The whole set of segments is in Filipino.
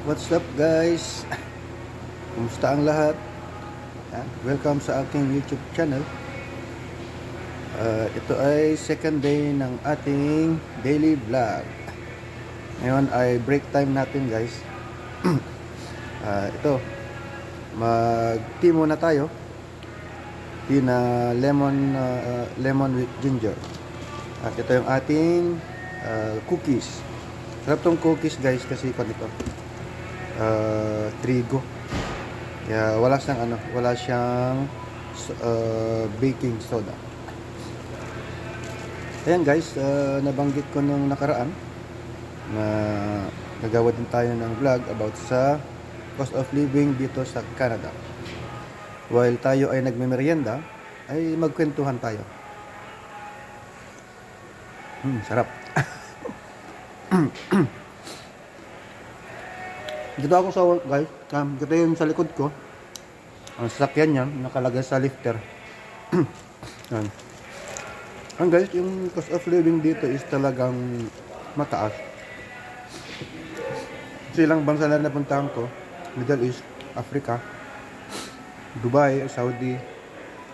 What's up guys? Kumusta ang lahat? Welcome sa aking YouTube channel. Ito ay second day ng ating daily vlog. Ngayon ay break time natin guys. Ito, mag-tea muna tayo. Tea na lemon with ginger. At ito yung ating cookies. Sarap tong cookies guys kasi ito. Trigo. Kaya wala siyang baking soda. Ayan guys, nabanggit ko nung nakaraan na nagawa din tayo ng vlog about sa cost of living dito sa Canada. While tayo ay nagmemeryenda, ay magkwentuhan tayo. Sarap. Dito ako sa work guys. Ito yung sa likod ko. Ang sasakyan niya nakalagay sa lifter. Yan. Ang guys, yung cost of living dito is talagang mataas. Kasi ilang bansa na napuntahan ko, Middle East, Africa, Dubai, Saudi,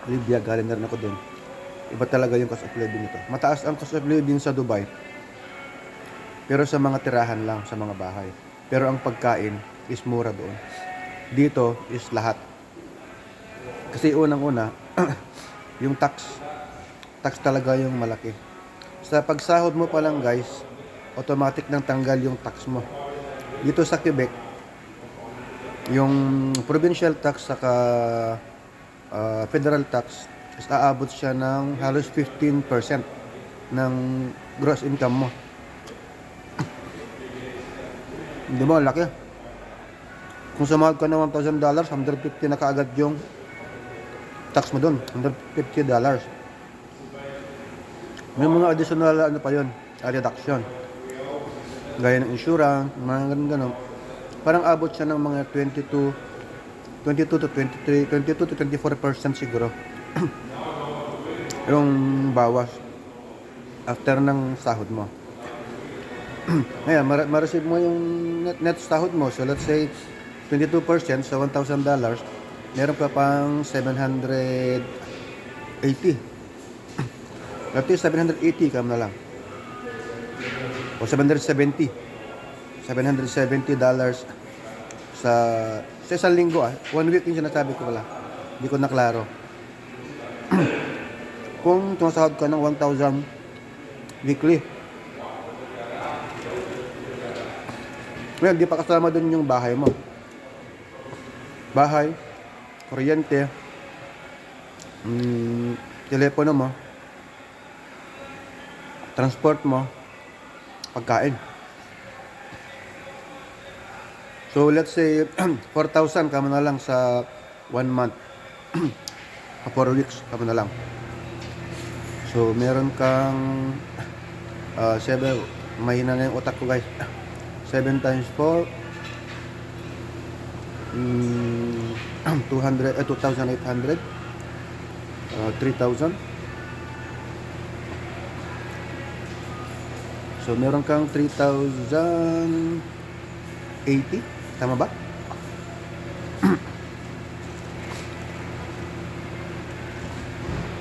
Libya, galing na rin ako dun. Iba talaga yung cost of living nito. Mataas ang cost of living sa Dubai. Pero sa mga tirahan lang, sa mga bahay. Pero ang pagkain is mura doon. Dito is lahat. Kasi unang-una, yung tax talaga yung malaki. Sa pagsahod mo pa lang guys, automatic nang tanggal yung tax mo. Dito sa Quebec, yung provincial tax saka federal tax is aabot siya ng halos 15% ng gross income mo. Hindi mo, laki. Kung sumahod ka ng $1,000, $150 na kaagad yung tax mo doon. $150. May mga additional pa yun, reduction. Gaya ng insurance, mga ganun. Parang abot siya ng mga 22 to 24% siguro. Yung bawas after ng sahod mo. Ngayon, ma-receive mo yung net sahod mo. So, let's say, 22% sa $1,000, meron ka pang 780. At least 780 ka na lang. O $770 sa isang linggo. 1 week yung sinasabi ko wala. Hindi ko na klaro. Kung tumasahod ka ng 1,000 weekly, well, di pa kasama dun yung bahay mo. Bahay, kuryente, telepono mo, transport mo, pagkain. So, let's say, 4,000 kamo na lang sa 1 month. 4 weeks kamo na lang. So, meron kang 7, mahina na yung utak ko guys. 7 times 4 2,800 3,000. So meron kang 3,080, tama ba?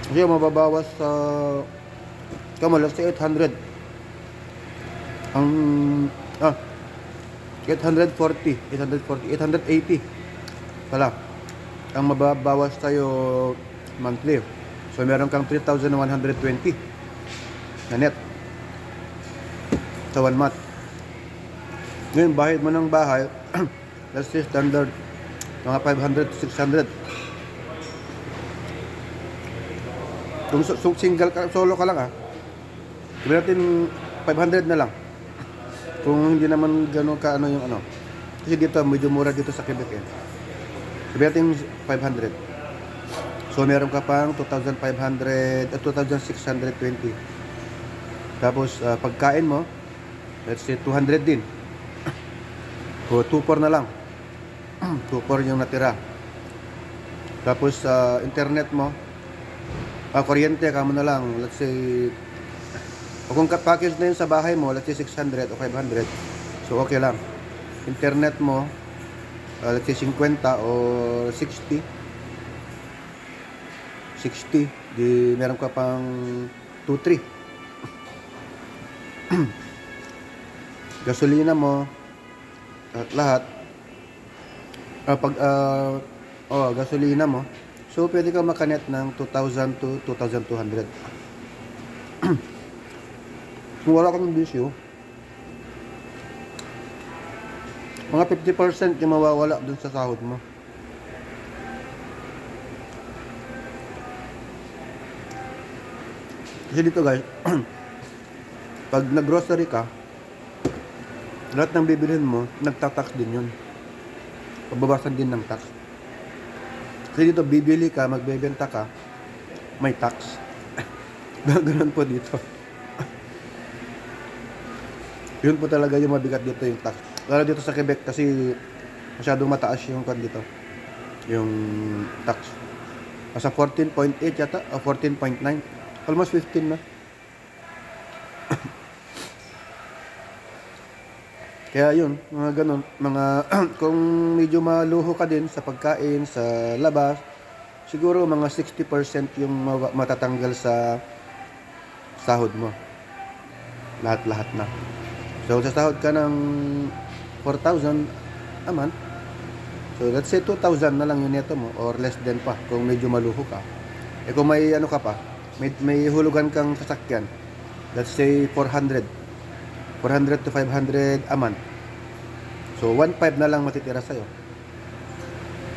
Kasi mababawas sa let's say 800 ang 880 pala ang mababawas tayo monthly. So meron kang 3,120 na net sa 1 month. Ngayon, bahid mo ng bahay, let's say standard mga 500 to 600. Kung single ka, solo ka lang sabi natin 500 na lang. Kung hindi naman gano'n ka yung kasi dito medyo mura dito sa Quebec sabi natin 500. So meron ka pang 2,500 at 2,620. Tapos pagkain mo, let's say 200 din. O 2,400 na lang. 2,400 yung natira. Tapos internet mo, kuryente ka mo na lang, let's say, o kung package na yun sa bahay mo, let's say 600 o 500, so okay lang. internet mo, let's say 50 or 60, di meron ka pang 2-3. Gasolina mo, at lahat, gasolina mo, so pwede ka makanet ng 2,000 to 2,200. Kung wala kang bisyo, mga 50% yung mawawala dun sa sahod mo. Kasi dito guys, pag nag-grocery ka, lahat ng bibilhin mo, nagtatax din yun. Pababasan din ng tax. Kasi dito, bibili ka, magbebenta ka, may tax. Ganun po dito. Yun po talaga yung mabigat dito, yung tax. Lalo dito sa Quebec kasi masyadong mataas yung kwan dito. Yung tax. Nasa 14.8 yata, o 14.9. Almost 15 na. Kaya yun, mga ganun, mga kung medyo maluho ka din sa pagkain, sa labas, siguro mga 60% yung matatanggal sa sahod mo. Lahat-lahat na. So, sa sahod ka ng 4,000 a month, so let's say 2,000 na lang yung neto mo or less than pa kung medyo maluho ka. Eh kung may ano ka pa, may hulugan kang sasakyan, let's say 400 to 500 a month. So 1.5 na lang matitira sa'yo.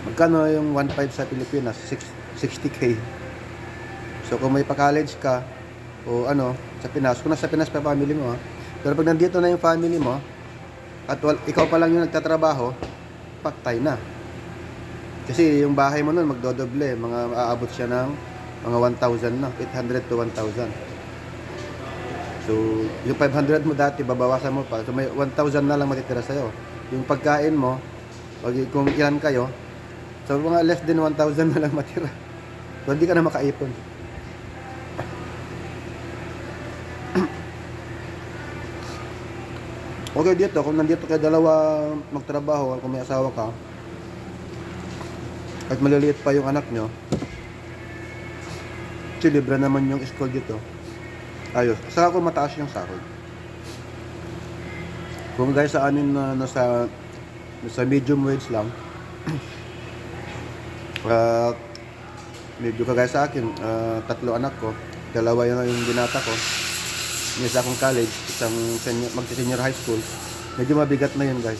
Magkano yung 1.5 sa Pilipinas? 60K. So kung may pa-college ka o ano sa Pinas, kung nasa Pinas pa family mo, pero pag nandito na yung family mo at ikaw pa lang yung nagtatrabaho, paktay na. Kasi yung bahay mo nun magdodoble, mga aabot siya ng mga 1,000 na, 800 to 1,000. So, yung 500 mo dati, babawasan mo pa. So, may 1,000 na lang matitira sa'yo. Yung pagkain mo, kung ilan kayo, so mga less than 1,000 na lang matira. So, hindi ka na makaipon. Okay, dito, kung nandito kayo dalawa magtrabaho, kung may asawa ka, at maliliit pa yung anak nyo, kasi libre naman yung school dito. Ayos. Saka kung mataas yung sahod. Kung guys sa anin na nasa medium wage lang, medyo kagaya sa akin, 3 anak ko, 2 yung binata ko, yung isa akong college, isang magsi-senior high school, medyo mabigat na yun guys.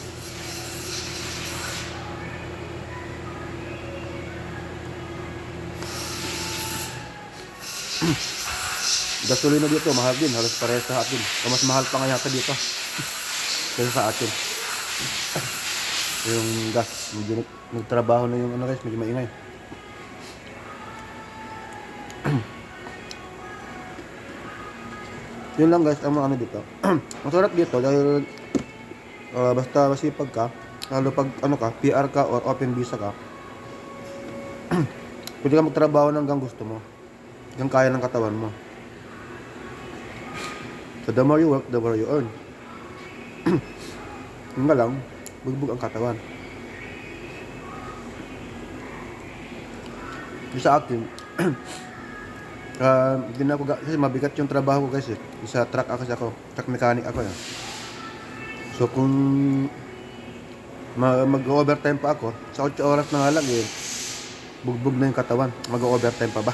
Gasolina dito, mahal din. Halos parehas sa atin. O mas mahal pa nga yata dito kaysa sa atin. Yung gas, medyo nagtrabaho na yung ano guys, medyo maingay. Yun lang guys, ang mga ano dito. Masarap dito dahil basta masipag ka, lalo pag ano ka, PR ka or open visa ka, pwede ka magtrabaho ng hanggang gusto mo. Hanggang kaya ng katawan mo. So the more you work, the more you earn. Yung nga lang, bugbog ang katawan. Yung sa akin, hindi na ako, kasi mabigat yung trabaho ko guys eh. Sa truck ako, truck mechanic ako eh. So kung mag-overtime pa ako, sa 8 oras na nga lang eh, bugbog na yung katawan, mag-overtime pa ba?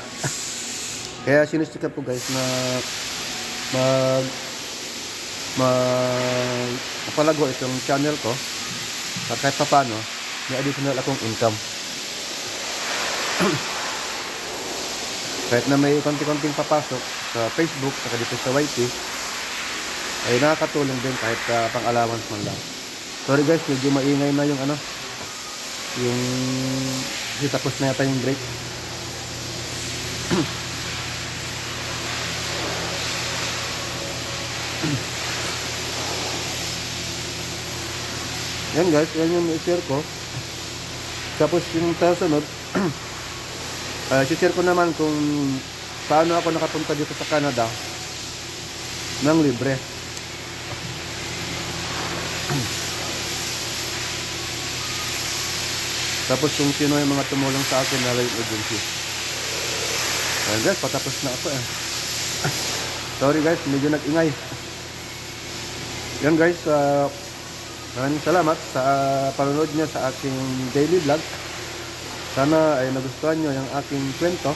Kaya sinisikap ko guys na mapalago itong channel ko at kahit pa paano may additional akong income. Kahit na may konti-konting papasok sa Facebook saka dito sa YT ay nakakatulong din kahit pang allowance man lang. Sorry guys, medyo maingay na yung ano yung tapos na yata yung break. Yan guys, yan yung i-share ko. Tapos yung kasunod, i-share ko naman kung paano ako nakapunta dito sa Canada ng libre. Tapos kung sino yung mga tumulong sa akin na live agency. Ayan guys, patapos na ako eh. Sorry guys, medyo nag-ingay. Yan guys, maraming salamat sa panonood niyo sa aking daily vlog. Sana ay nagustuhan nyo yung aking kwento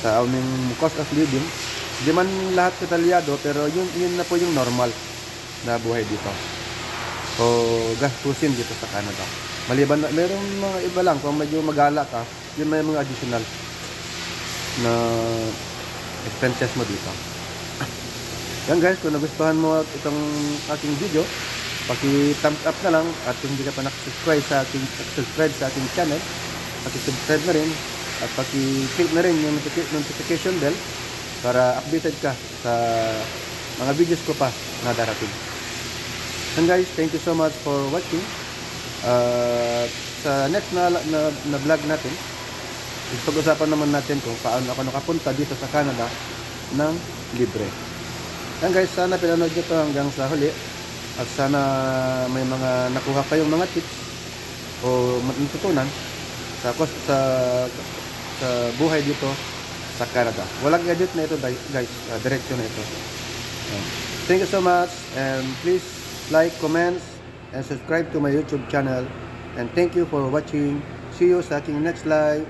sa aming cost of living. Hindi man lahat detalyado, pero yun na po yung normal na buhay dito. So, gastusin dito sa Canada. Maliban na, mayroong mga iba lang, kung medyo magala ka, yun may mga additional na expenses mo dito. Yan guys, kung nagustuhan mo itong aking video, paki-thumbs up na lang, at kung hindi ka pa nakasubscribe sa aking channel, paki-subscribe na rin, at paki-click na rin yung notification bell para updated ka sa mga videos ko pa na darating. And guys, thank you so much for watching. Sa next na vlog natin, pag-usapan naman natin kung paano ako nakapunta dito sa Canada ng libre. Yan guys, sana pinanood nyo to hanggang sa huli. At sana may mga nakuha kayong mga tips o natutunan sa buhay dito sa Canada. Walang edit na ito guys, diretso na ito. Thank you so much, and please like, comment, and subscribe to my YouTube channel. And thank you for watching. See you sa aking next vlog.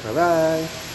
Bye bye.